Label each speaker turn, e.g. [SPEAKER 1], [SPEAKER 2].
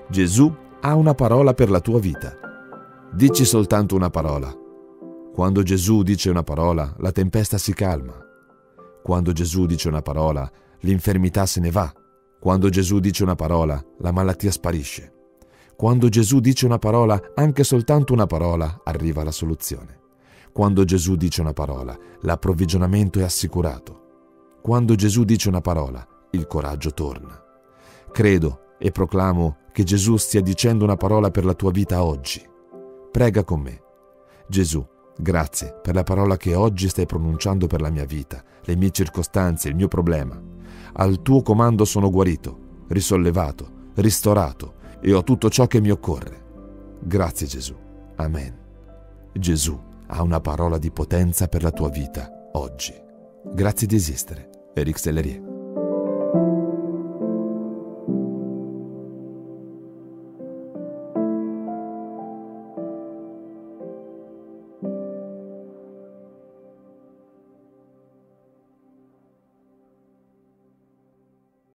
[SPEAKER 1] Gesù ha una parola per la tua vita. Dici soltanto una parola. Quando Gesù dice una parola, la tempesta si calma. Quando Gesù dice una parola, l'infermità se ne va. Quando Gesù dice una parola, la malattia sparisce. Quando Gesù dice una parola, anche soltanto una parola, arriva la soluzione. Quando Gesù dice una parola, l'approvvigionamento è assicurato. Quando Gesù dice una parola, il coraggio torna. Credo e proclamo che Gesù stia dicendo una parola per la tua vita oggi. Prega con me. Gesù, grazie per la parola che oggi stai pronunciando per la mia vita, le mie circostanze, il mio problema. Al tuo comando sono guarito, risollevato, ristorato e ho tutto ciò che mi occorre. Grazie Gesù. Amen. Gesù ha una parola di potenza per la tua vita oggi. Grazie di esistere. Eric Sellerier.